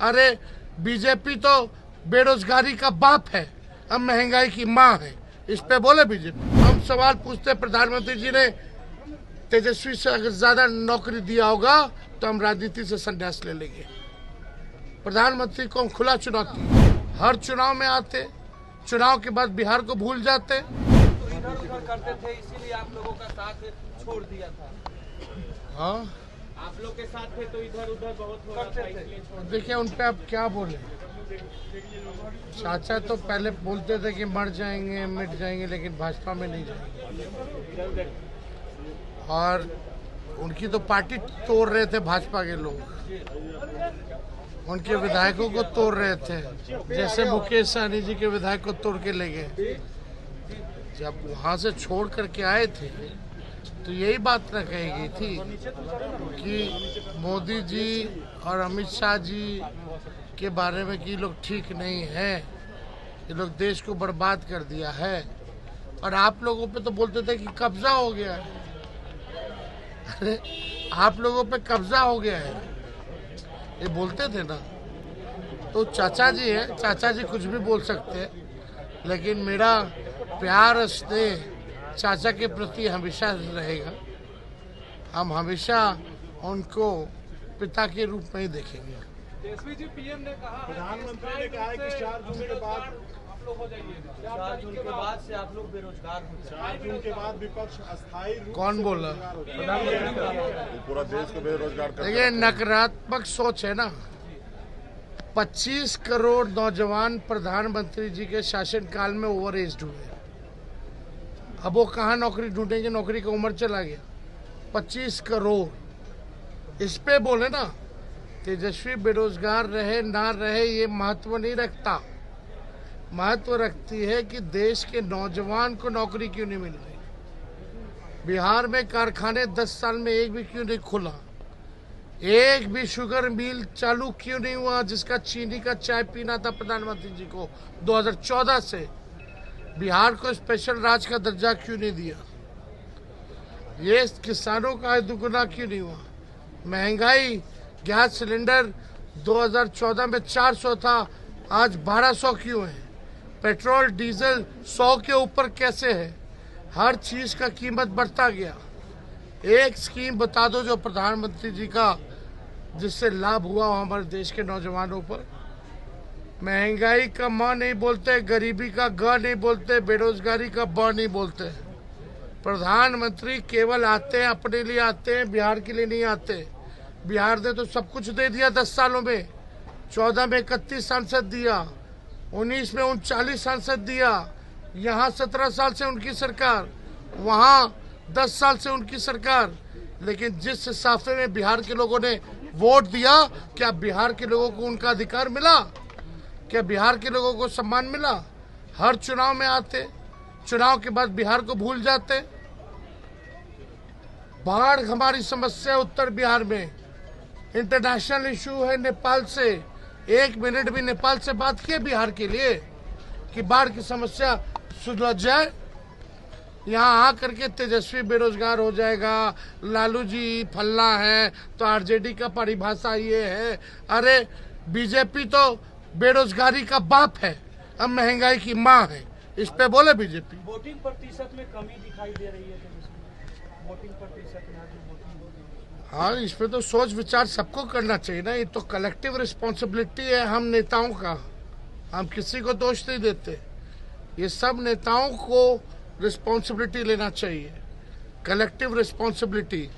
अरे बीजेपी तो बेरोजगारी का बाप है, अब महंगाई की माँ है, इस पे बोले बीजेपी। हम सवाल पूछते, प्रधानमंत्री जी ने तेजस्वी से अगर ज्यादा नौकरी दिया होगा तो हम राजनीति से संन्यास ले लेंगे। प्रधानमंत्री को हम खुला चुनौती, हर चुनाव में आते, चुनाव के बाद बिहार को भूल जाते। तो इधर उधर करते थे, इसीलिए आप लोगों का साथ छोड़ दिया था। हाँ, आप लोग के साथ थे तो इधर उधर बहुत हो रहा था, इसलिए छोड़। देखिए उन पे आप क्या बोले। चाचा तो पहले बोलते थे कि मर जाएंगे मिट जाएंगे, लेकिन भाजपा में नहीं जाएंगे, और उनकी तो पार्टी तोड़ रहे थे भाजपा के लोग, उनके विधायकों को तोड़ रहे थे, जैसे मुकेश सहनी जी के विधायक को तोड़ के ले गए। जब वहां से छोड़ करके आए थे तो यही बात न कही गई थी कि मोदी जी और अमित शाह जी के बारे में कि ये लोग ठीक नहीं है, ये लोग देश को बर्बाद कर दिया है। और आप लोगों पे तो बोलते थे कि कब्जा हो गया है। अरे आप लोगों पे कब्जा हो गया है, ये बोलते थे ना। तो चाचा जी है, चाचा जी कुछ भी बोल सकते हैं, लेकिन मेरा प्यार स्नेह चाचा के प्रति हमेशा रहेगा। हम हमेशा उनको पिता के रूप में ही देखेंगे। तेजस्वी जी पीएम ने कहा, प्रधानमंत्री ने कहा है कि 4 जून के बाद आप लोग हो जाइएगा, 4 जून के बाद से आप लोग बेरोजगार हो जाएंगे। 4 जून के बाद विपक्ष अस्थायी रूप कौन बोला? पूरा देश को बेरोजगार कर। देखिए नकारात्मक सोच है ना। 25 करोड़ नौजवान प्रधानमंत्री जी के शासनकाल में ओवर एज हुए। अब वो कहाँ नौकरी ढूंढेंगे, नौकरी का उम्र चला गया। 25 करोड़ इस पे बोले ना। तेजस्वी बेरोजगार रहे ना रहे ये महत्व नहीं रखता, महत्व रखती है कि देश के नौजवान को नौकरी क्यों नहीं मिल रही। बिहार में कारखाने 10 साल में एक भी क्यों नहीं खुला, एक भी शुगर मिल चालू क्यों नहीं हुआ, जिसका चीनी का चाय पीना था प्रधानमंत्री जी को 2014 से। बिहार को स्पेशल राज्य का दर्जा क्यों नहीं दिया, ये किसानों का दुगुना क्यों नहीं हुआ। महंगाई, गैस सिलेंडर 2014 में 400 था, आज 1200 क्यों है। पेट्रोल डीजल 100 के ऊपर कैसे है। हर चीज का कीमत बढ़ता गया। एक स्कीम बता दो जो प्रधानमंत्री जी का जिससे लाभ हुआ हो हमारे देश के नौजवानों पर। महंगाई का म नहीं बोलते, गरीबी का ग नहीं बोलते, बेरोजगारी का ब नहीं बोलते। प्रधानमंत्री केवल आते हैं, अपने लिए आते हैं, बिहार के लिए नहीं आते। बिहार ने तो सब कुछ दे दिया 10 सालों में। 14 में 31 सांसद दिया, 19 में 39 सांसद दिया। यहाँ 17 साल से उनकी सरकार, वहाँ 10 साल से उनकी सरकार। लेकिन जिस साफे में बिहार के लोगों ने वोट दिया, क्या बिहार के लोगों को उनका अधिकार मिला? क्या बिहार के लोगों को सम्मान मिला? हर चुनाव में आते, चुनाव के बाद बिहार को भूल जाते। बाढ़ हमारी समस्या उत्तर बिहार में, इंटरनेशनल इशू है नेपाल से। 1 मिनट भी नेपाल से बात किए बिहार के लिए कि बाढ़ की समस्या सुलझ जाए। यहाँ आकर के तेजस्वी बेरोजगार हो जाएगा, लालू जी फल्ला है, तो आरजेडी का परिभाषा ये है। अरे बीजेपी तो बेरोजगारी का बाप है, अब महंगाई की माँ है, इस पे बोले बीजेपी। वोटिंग प्रतिशत में कमी दिखाई दे रही है, वोटिंग प्रतिशत में। हाँ, इस पे तो सोच विचार सबको करना चाहिए ना। ये तो कलेक्टिव रिस्पॉन्सिबिलिटी है हम नेताओं का, हम किसी को दोष नहीं देते। ये सब नेताओं को रिस्पॉन्सिबिलिटी लेना चाहिए, कलेक्टिव रिस्पॉन्सिबिलिटी।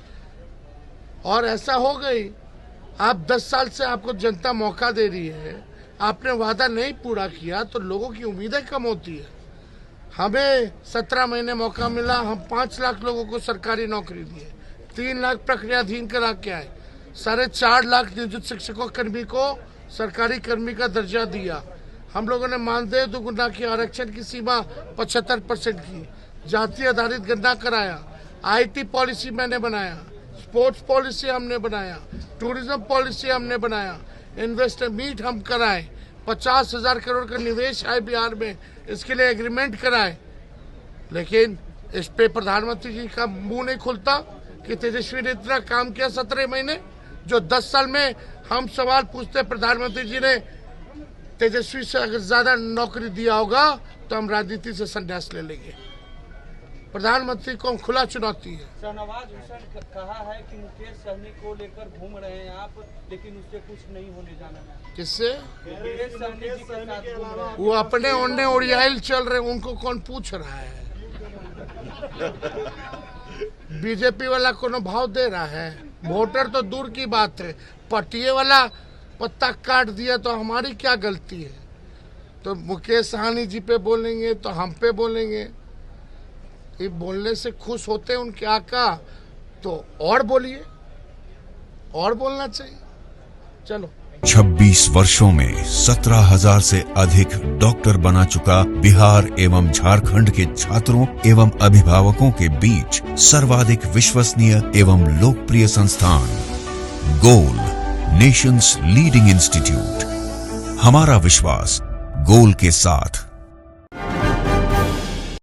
और ऐसा हो गई, आप 10 साल से आपको जनता मौका दे रही है, आपने वादा नहीं पूरा किया तो लोगों की उम्मीदें कम होती है। हमें 17 महीने मौका मिला, हम 5 लाख लोगों को सरकारी नौकरी दिए, 3 लाख प्रक्रियाधीन करा के आए, 4.5 लाख नियोजित शिक्षकों कर्मी को सरकारी कर्मी का दर्जा दिया। हम लोगों ने मानदेय दुगुना की, आरक्षण की सीमा 75% की, जाति आधारित गणना कराया, IT पॉलिसी मैंने बनाया, स्पोर्ट्स पॉलिसी हमने बनाया, टूरिज्म पॉलिसी हमने बनाया, इन्वेस्टर मीट हम कराए, 50,000 करोड़ का निवेश आए बिहार में, इसके लिए एग्रीमेंट कराए। लेकिन इस पे प्रधानमंत्री जी का मुंह नहीं खुलता कि तेजस्वी ने इतना काम किया 17 महीने, जो 10 साल में हम सवाल पूछते हैं, प्रधानमंत्री जी ने तेजस्वी से अगर ज्यादा नौकरी दिया होगा तो हम राजनीति से संन्यास ले लेंगे। प्रधानमंत्री को हम खुला चुनौती है। शाहनवाज हुसैन कहा है कि मुकेश सहनी को लेकर घूम रहे हैं आप, लेकिन उससे कुछ नहीं होने जाना है। किससे? मुकेश सहनी जी के साथ घूम रहे हैं। वो अपने ओढ़ने ओढ़ियाइल चल रहे, उनको कौन पूछ रहा है? बीजेपी वाला कोनो भाव दे रहा है? वोटर तो दूर की बात है, पटिए वाला पत्ता काट दिया तो हमारी क्या गलती है? तो मुकेश सहनी जी पे बोलेंगे तो हम पे बोलेंगे। ये बोलने से खुश होते हैं उनके आका, तो और बोलिए, और बोलना चाहिए। चलो। 26 वर्षों में 17,000 से अधिक डॉक्टर बना चुका बिहार एवं झारखंड के छात्रों एवं अभिभावकों के बीच सर्वाधिक विश्वसनीय एवं लोकप्रिय संस्थान गोल, नेशंस लीडिंग इंस्टीट्यूट। हमारा विश्वास गोल के साथ।